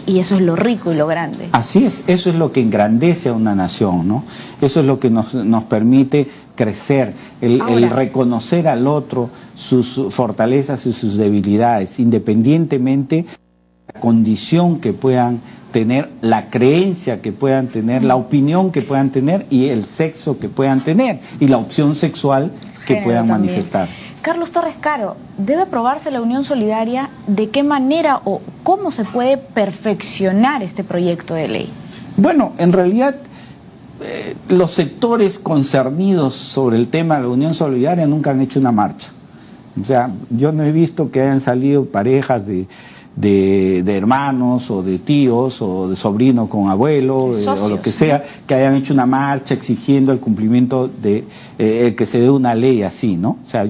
Y eso es lo rico y lo grande. Así es, eso es lo que engrandece a una nación, ¿no? Eso es lo que nos permite crecer, el reconocer al otro sus fortalezas y sus debilidades, independientemente de la condición que puedan tener, la creencia que puedan tener, la opinión que puedan tener y el sexo que puedan tener y la opción sexual que puedan manifestar. Carlos Torres Caro, ¿debe aprobarse la unión solidaria? ¿De qué manera o cómo se puede perfeccionar este proyecto de ley? Bueno, en realidad los sectores concernidos sobre el tema de la unión solidaria nunca han hecho una marcha. O sea, yo no he visto que hayan salido parejas de hermanos o de tíos o de sobrinos con abuelo o lo que sea, que hayan hecho una marcha exigiendo el cumplimiento de que se dé una ley así, ¿no? O sea,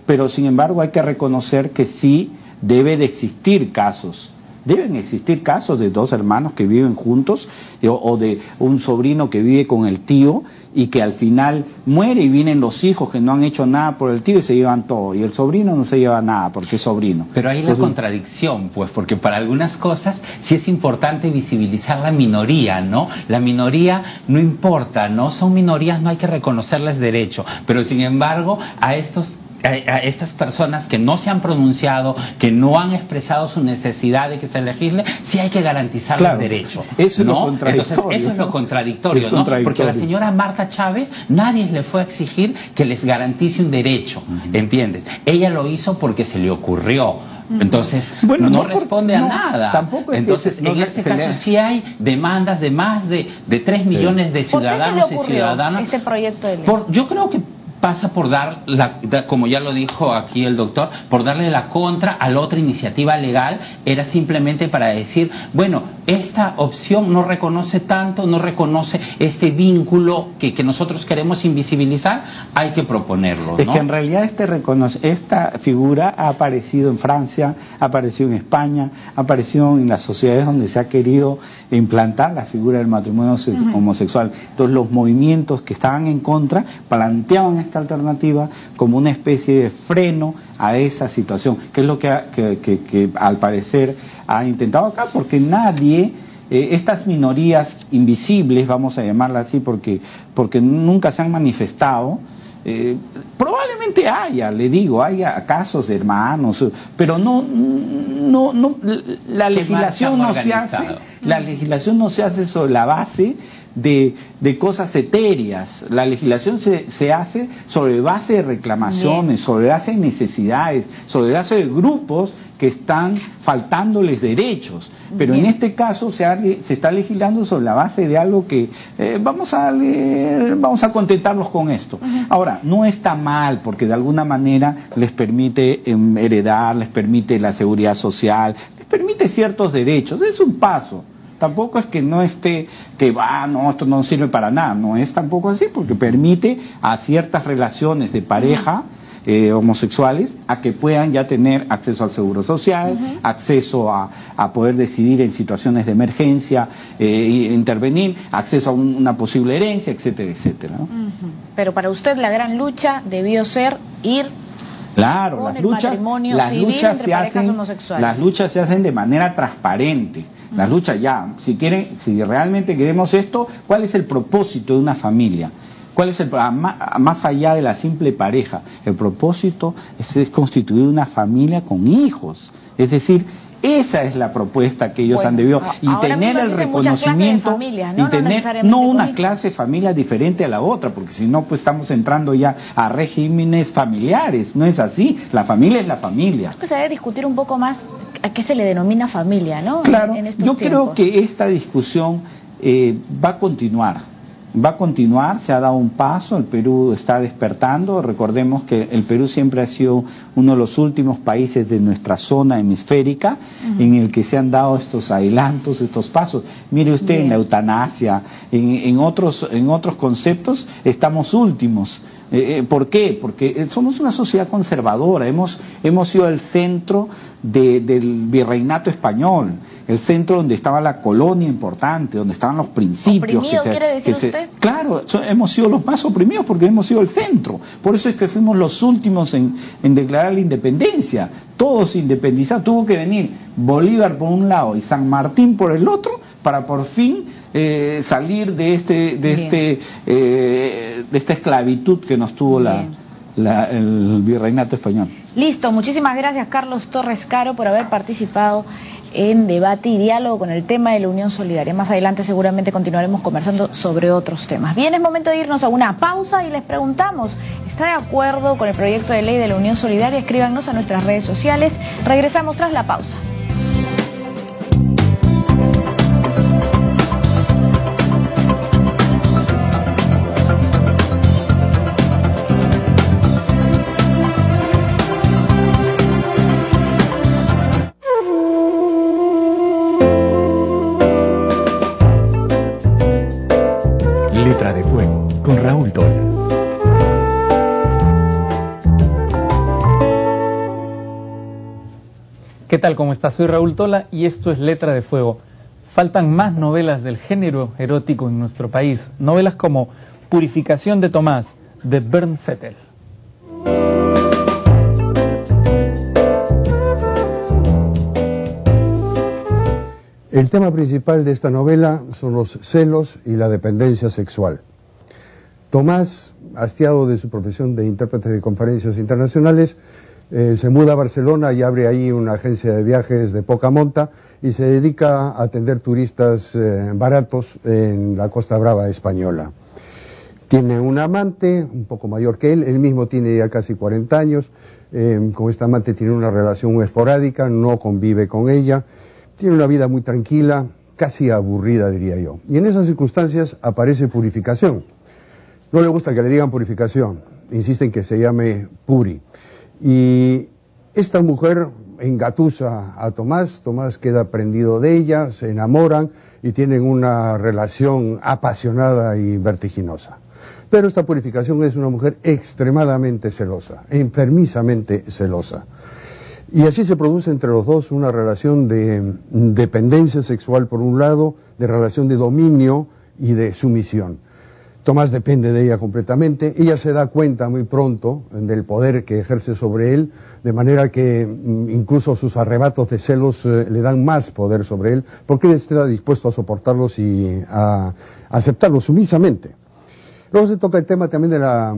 pero sin embargo hay que reconocer que sí debe de existir casos. Deben existir casos de dos hermanos que viven juntos o de un sobrino que vive con el tío y que al final muere y vienen los hijos que no han hecho nada por el tío y se llevan todo. Y el sobrino no se lleva nada porque es sobrino. Pero ahí la contradicción, pues, porque para algunas cosas sí es importante visibilizar la minoría, ¿no? La minoría no importa, ¿no? Son minorías, no hay que reconocerles derecho. Pero sin embargo, a estas personas que no se han pronunciado, que no han expresado su necesidad de que se legisle, sí hay que garantizarles derecho. Eso es ¿no? lo contradictorio. Entonces, eso es lo contradictorio, ¿no? Porque a la señora Marta Chávez nadie le fue a exigir que les garantice un derecho, ¿entiendes? Ella lo hizo porque se le ocurrió. Entonces, no responde a nada. Entonces, en este caso sí hay demandas de más de 3 millones de ciudadanos y ciudadanas. Este proyecto de ley? Yo creo que pasa por como ya lo dijo aquí el doctor, por darle la contra a la otra iniciativa legal. Era simplemente para decir, bueno, esta opción no reconoce tanto, no reconoce este vínculo que nosotros queremos invisibilizar, hay que proponerlo, ¿no? Es que en realidad esta figura ha aparecido en Francia, ha aparecido en España, ha aparecido en las sociedades donde se ha querido implantar la figura del matrimonio homosexual. Entonces los movimientos que estaban en contra planteaban esta alternativa como una especie de freno a esa situación, que es lo que al parecer ha intentado acá, porque nadie, estas minorías invisibles, vamos a llamarlas así, porque nunca se han manifestado, probablemente haya casos de hermanos, pero la legislación no se hace, sobre la base de cosas etéreas. La legislación se hace sobre base de reclamaciones, sobre base de necesidades, sobre base de grupos que están faltándoles derechos. Pero en este caso se está legislando sobre la base de algo que vamos a contentarnos con esto. Ahora, no está mal, porque de alguna manera les permite heredar, les permite la seguridad social, les permite ciertos derechos. Es un paso. Tampoco es que no esté, esto no sirve para nada, no es tampoco así, porque permite a ciertas relaciones de pareja homosexuales a que puedan ya tener acceso al seguro social, acceso a poder decidir en situaciones de emergencia, intervenir, acceso a una posible herencia, etcétera, etcétera, ¿no? Pero para usted la gran lucha debió ser Claro, las luchas se hacen de manera transparente. Las luchas si realmente queremos esto, ¿cuál es el propósito de una familia? ¿Cuál es más allá de la simple pareja? El propósito es constituir una familia con hijos. Es decir, esa es la propuesta que ellos han debido, y tener el reconocimiento, familias, ¿no? Y tener no una clase de familia diferente a la otra, porque si no, pues estamos entrando ya a regímenes familiares. No es así, la familia es la familia. Creo que se debe discutir un poco más a qué se le denomina familia, ¿no? Claro, yo creo que esta discusión va a continuar, se ha dado un paso, el Perú está despertando. Recordemos que el Perú siempre ha sido uno de los últimos países de nuestra zona hemisférica en el que se han dado estos adelantos, estos pasos. Mire usted, en la eutanasia, en otros conceptos estamos últimos. ¿Por qué? Porque somos una sociedad conservadora, hemos sido el centro del virreinato español, el centro donde estaba la colonia importante, donde estaban los principios. ¿Oprimido quiere decir usted? Claro, hemos sido los más oprimidos porque hemos sido el centro. Por eso es que fuimos los últimos en declarar la independencia. Todos independizados. Tuvo que venir Bolívar por un lado y San Martín por el otro para por fin salir de esta esclavitud que nos tuvo el virreinato español. Listo, muchísimas gracias Carlos Torres Caro por haber participado en debate y diálogo con el tema de la Unión Solidaria. Más adelante seguramente continuaremos conversando sobre otros temas. Bien, es momento de irnos a una pausa y les preguntamos, ¿está de acuerdo con el proyecto de ley de la Unión Solidaria? Escríbanos a nuestras redes sociales. Regresamos tras la pausa. Letra de Fuego, con Raúl Tola. ¿Qué tal? ¿Cómo estás? Soy Raúl Tola y esto es Letra de Fuego. Faltan más novelas del género erótico en nuestro país. Novelas como Purificación de Tomás, de Bernd Zettel. El tema principal de esta novela son los celos y la dependencia sexual. Tomás, hastiado de su profesión de intérprete de conferencias internacionales, se muda a Barcelona y abre ahí una agencia de viajes de poca monta y se dedica a atender turistas baratos en la Costa Brava española. Tiene un amante un poco mayor que él mismo tiene ya casi 40 años, con esta amante tiene una relación esporádica, no convive con ella, tiene una vida muy tranquila, casi aburrida diría yo. Y en esas circunstancias aparece Purificación. No le gusta que le digan Purificación, insisten que se llame Puri. Y esta mujer engatusa a Tomás, Tomás queda prendido de ella, se enamoran y tienen una relación apasionada y vertiginosa. Pero esta Purificación es una mujer extremadamente celosa, enfermizamente celosa. Y así se produce entre los dos una relación de dependencia sexual por un lado, de relación de dominio y de sumisión. Tomás depende de ella completamente, ella se da cuenta muy pronto del poder que ejerce sobre él, de manera que incluso sus arrebatos de celos le dan más poder sobre él, porque él está dispuesto a soportarlos y a aceptarlos sumisamente. Luego se toca el tema también de la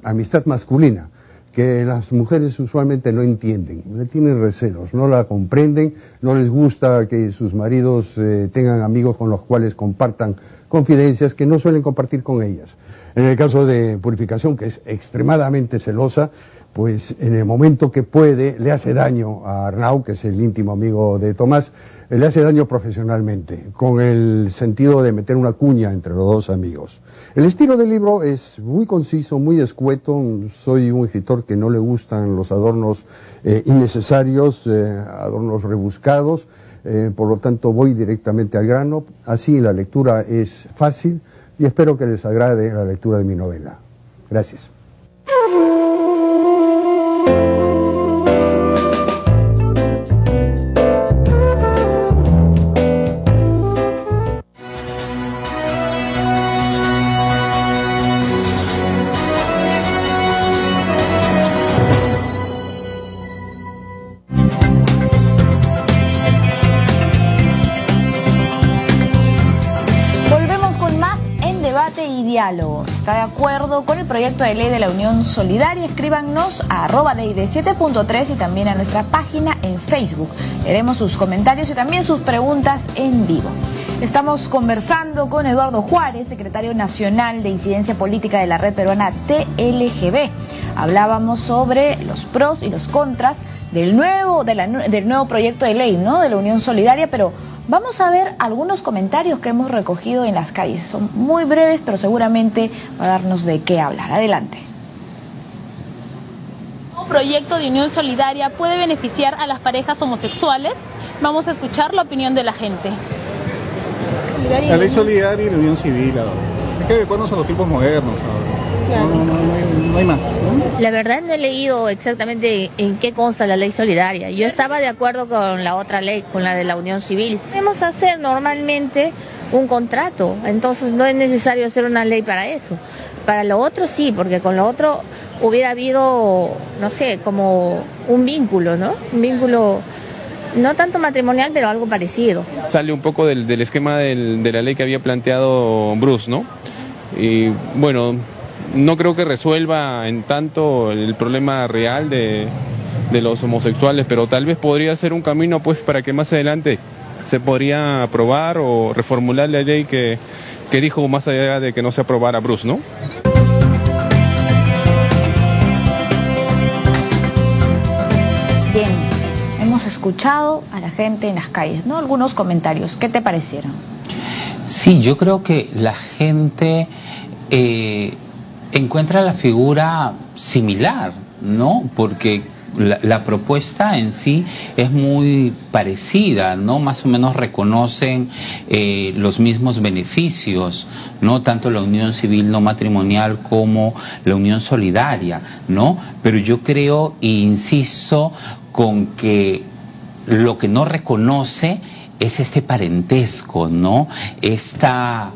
amistad masculina, que las mujeres usualmente no entienden, le tienen recelos, no la comprenden, no les gusta que sus maridos tengan amigos con los cuales compartan confidencias que no suelen compartir con ellas. En el caso de Purificación, que es extremadamente celosa, pues en el momento que puede le hace daño a Arnau, que es el íntimo amigo de Tomás, le hace daño profesionalmente, con el sentido de meter una cuña entre los dos amigos. El estilo del libro es muy conciso, muy escueto. Soy un escritor que no le gustan los adornos innecesarios, adornos rebuscados, por lo tanto voy directamente al grano. Así la lectura es fácil y espero que les agrade la lectura de mi novela. Gracias. ¿Está de acuerdo con el proyecto de ley de la Unión Solidaria? Escríbanos a @ley7.3 y también a nuestra página en Facebook. Leeremos sus comentarios y también sus preguntas en vivo. Estamos conversando con Eduardo Juárez, secretario nacional de Incidencia Política de la Red Peruana TLGB. Hablábamos sobre los pros y los contras del nuevo proyecto de ley, ¿no?, de la Unión Solidaria, pero vamos a ver algunos comentarios que hemos recogido en las calles. Son muy breves, pero seguramente va a darnos de qué hablar. Adelante. ¿Un proyecto de unión solidaria puede beneficiar a las parejas homosexuales? Vamos a escuchar la opinión de la gente. La ley solidaria y la unión civil, hay que adecuarnos a los tiempos modernos. Claro. No hay más, ¿no? La verdad no he leído exactamente en qué consta la ley solidaria. Yo estaba de acuerdo con la otra ley, con la de la unión civil. Podemos hacer normalmente un contrato, entonces no es necesario hacer una ley para eso. Para lo otro sí, porque con lo otro hubiera habido, no sé, como un vínculo, ¿no? Un vínculo no tanto matrimonial, pero algo parecido. Sale un poco del esquema de la ley que había planteado Bruce, ¿no? Y bueno, no creo que resuelva en tanto el problema real de los homosexuales, pero tal vez podría ser un camino pues para que más adelante se podría aprobar o reformular la ley que dijo más allá de que no se aprobara Bruce, ¿no? Bien, hemos escuchado a la gente en las calles, ¿no? Algunos comentarios, ¿qué te parecieron? Sí, yo creo que la gente encuentra la figura similar, ¿no? Porque La propuesta en sí es muy parecida, ¿no? Más o menos reconocen los mismos beneficios, ¿no? Tanto la unión civil no matrimonial como la unión solidaria, ¿no? Pero yo creo e insisto con que lo que no reconoce es este parentesco, ¿no? Esta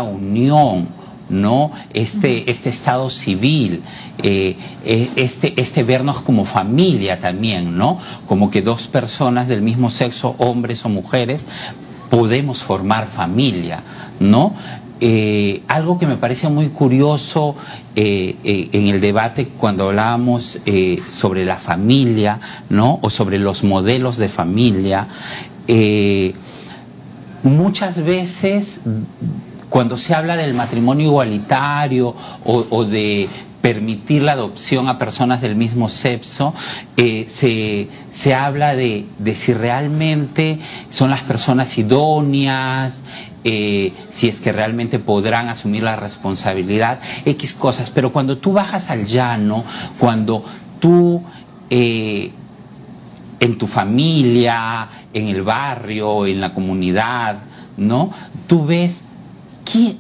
unión, ¿no? Este estado civil, este vernos como familia también, ¿no? Como que dos personas del mismo sexo, hombres o mujeres, podemos formar familia, ¿no? Algo que me parece muy curioso en el debate cuando hablábamos sobre la familia, ¿no? O sobre los modelos de familia, muchas veces cuando se habla del matrimonio igualitario o de permitir la adopción a personas del mismo sexo, se habla de si realmente son las personas idóneas, si es que realmente podrán asumir la responsabilidad, X cosas. Pero cuando tú bajas al llano, cuando tú en tu familia, en el barrio, en la comunidad, ¿no? Tú ves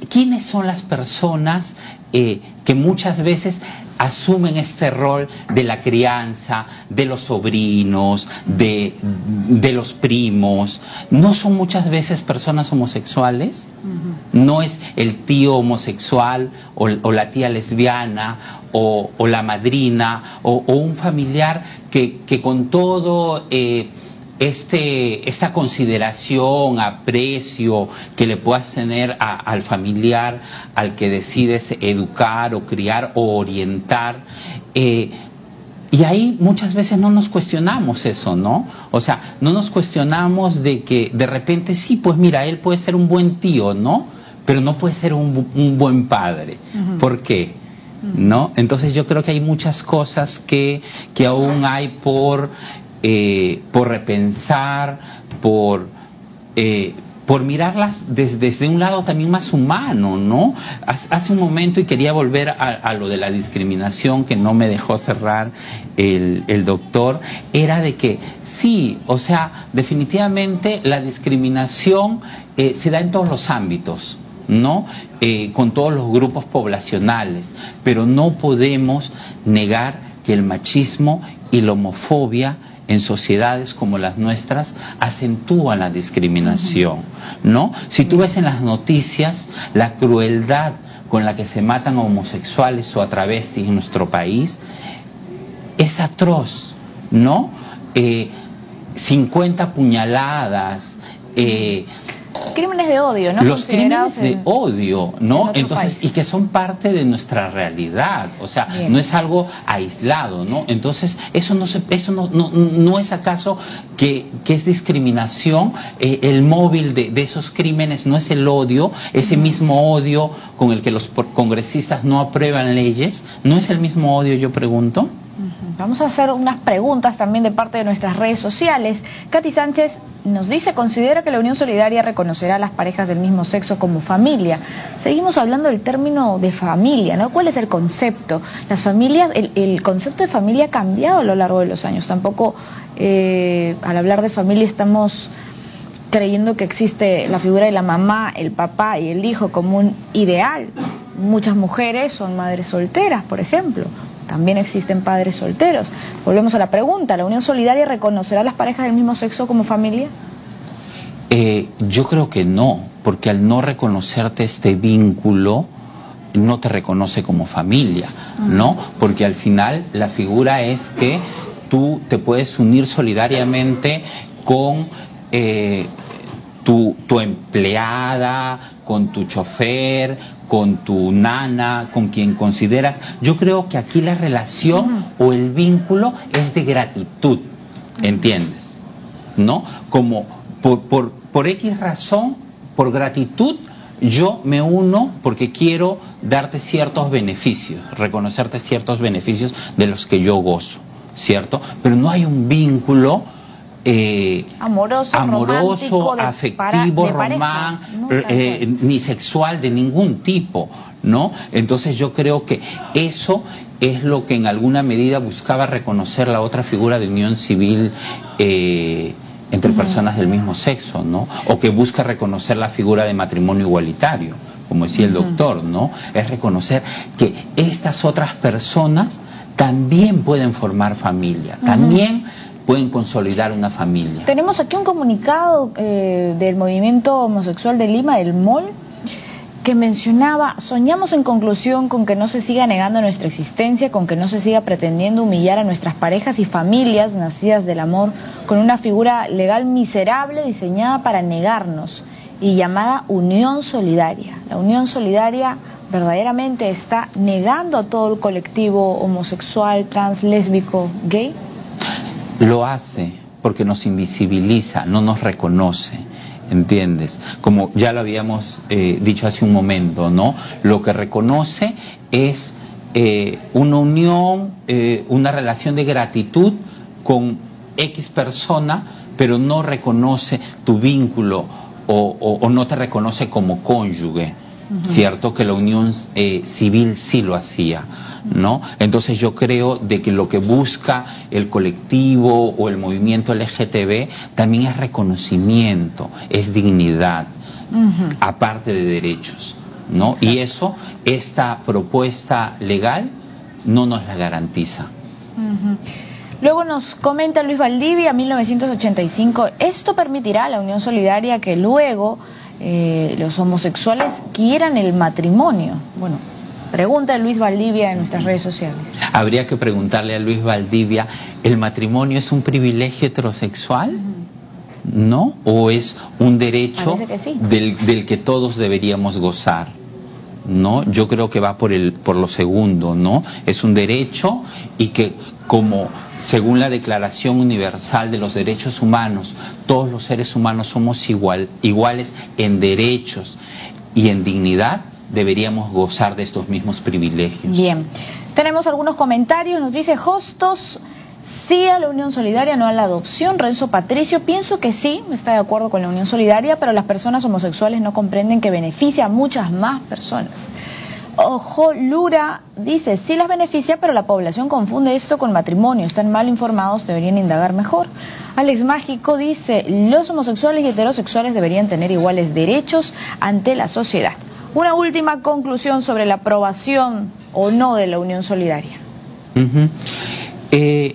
quiénes son las personas que muchas veces asumen este rol de la crianza, de los sobrinos, de los primos. ¿No son muchas veces personas homosexuales? ¿No es el tío homosexual o la tía lesbiana o la madrina o un familiar que con todo esta consideración, aprecio que le puedas tener al familiar al que decides educar o criar o orientar, y ahí muchas veces no nos cuestionamos eso, ¿no? O sea, no nos cuestionamos de que de repente sí, pues mira, él puede ser un buen tío, ¿no? Pero no puede ser un buen padre. ¿Por qué? ¿No? Entonces yo creo que hay muchas cosas que aún hay por repensar, por mirarlas desde un lado también más humano, ¿no? Hace un momento, y quería volver a lo de la discriminación que no me dejó cerrar el doctor, era de que sí, o sea, definitivamente la discriminación se da en todos los ámbitos, ¿no? Con todos los grupos poblacionales, pero no podemos negar que el machismo y la homofobia en sociedades como las nuestras acentúan la discriminación, ¿no? Si tú ves en las noticias la crueldad con la que se matan a homosexuales o a travestis en nuestro país, es atroz, ¿no? 50 puñaladas, crímenes de odio, ¿no? Los crímenes de odio, ¿no? Entonces, país. Y que son parte de nuestra realidad, o sea, bien, no es algo aislado, ¿no? Entonces, eso no es acaso que es discriminación. El móvil de esos crímenes no es el odio, ese mismo odio con el que los congresistas no aprueban leyes, ¿no es el mismo odio, yo pregunto? Vamos a hacer unas preguntas también de parte de nuestras redes sociales. Katy Sánchez nos dice: considera que la Unión Solidaria reconocerá a las parejas del mismo sexo como familia. Seguimos hablando del término de familia, ¿no? ¿Cuál es el concepto? Las familias, el concepto de familia ha cambiado a lo largo de los años. Tampoco al hablar de familia estamos creyendo que existe la figura de la mamá, el papá y el hijo como un ideal. Muchas mujeres son madres solteras, por ejemplo. También existen padres solteros. Volvemos a la pregunta: ¿la Unión Solidaria reconocerá a las parejas del mismo sexo como familia? Yo creo que no, porque al no reconocerte este vínculo, no te reconoce como familia, ¿no? Porque al final la figura es que tú te puedes unir solidariamente con tu empleada, con tu chofer, con tu nana, con quien consideras. Yo creo que aquí la relación o el vínculo es de gratitud, ¿entiendes? ¿No? Como por X razón, por gratitud, yo me uno porque quiero darte ciertos beneficios, reconocerte ciertos beneficios de los que yo gozo, ¿cierto? Pero no hay un vínculo amoroso, afectivo, ni sexual de ningún tipo, ¿no? Entonces yo creo que eso es lo que en alguna medida buscaba reconocer la otra figura de unión civil entre personas del mismo sexo, ¿no? O que busca reconocer la figura de matrimonio igualitario, como decía el doctor, ¿no? Es reconocer que estas otras personas también pueden formar familia, también pueden consolidar una familia. Tenemos aquí un comunicado del movimiento homosexual de Lima, del MOL, que mencionaba: soñamos en conclusión con que no se siga negando nuestra existencia, con que no se siga pretendiendo humillar a nuestras parejas y familias nacidas del amor con una figura legal miserable diseñada para negarnos y llamada unión solidaria. La unión solidaria verdaderamente está negando a todo el colectivo homosexual, trans, lésbico, gay. Lo hace porque nos invisibiliza, no nos reconoce, ¿entiendes? Como ya lo habíamos dicho hace un momento, ¿no? Lo que reconoce es una unión, una relación de gratitud con X persona, pero no reconoce tu vínculo o no te reconoce como cónyuge. Cierto que la unión civil sí lo hacía, ¿no? Entonces yo creo de que lo que busca el colectivo o el movimiento LGTB también es reconocimiento, es dignidad, aparte de derechos, ¿no? Exacto. Y eso, esta propuesta legal no nos la garantiza. Luego nos comenta Luis Valdivia, 1985, esto permitirá a la unión solidaria que luego los homosexuales quieran el matrimonio. Bueno, pregunta a Luis Valdivia en nuestras redes sociales. Habría que preguntarle a Luis Valdivia, ¿el matrimonio es un privilegio heterosexual? ¿No? ¿O es un derecho del que todos deberíamos gozar? ¿No? Yo creo que va por lo segundo, ¿no? Es un derecho y que, como según la Declaración Universal de los Derechos Humanos, todos los seres humanos somos iguales en derechos y en dignidad, deberíamos gozar de estos mismos privilegios. Bien, tenemos algunos comentarios. Nos dice Hostos: sí a la unión solidaria, no a la adopción. Renzo Patricio: pienso que sí, está de acuerdo con la unión solidaria, pero las personas homosexuales no comprenden que beneficia a muchas más personas. Ojo Lura dice: sí las beneficia, pero la población confunde esto con matrimonio, están mal informados, deberían indagar mejor. Alex Mágico dice: los homosexuales y heterosexuales deberían tener iguales derechos ante la sociedad. Una última conclusión sobre la aprobación o no de la unión solidaria.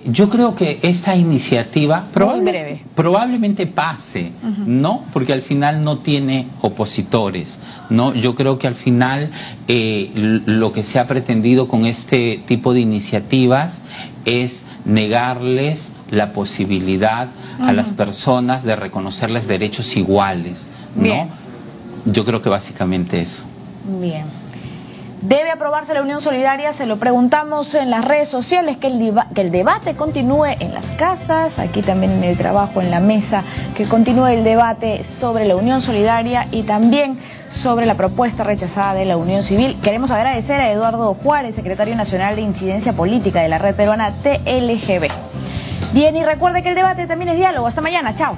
Yo creo que esta iniciativa probablemente pase, ¿no? Porque al final no tiene opositores, ¿no? Yo creo que al final lo que se ha pretendido con este tipo de iniciativas es negarles la posibilidad a las personas de reconocerles derechos iguales, ¿no? Bien. Yo creo que básicamente eso. Bien. ¿Debe aprobarse la unión solidaria? Se lo preguntamos en las redes sociales, que el debate continúe en las casas, aquí también en el trabajo, en la mesa, que continúe el debate sobre la unión solidaria y también sobre la propuesta rechazada de la unión civil. Queremos agradecer a Eduardo Juárez, secretario nacional de Incidencia Política de la Red Peruana TLGB. Bien, y recuerde que el debate también es diálogo. Hasta mañana, chao.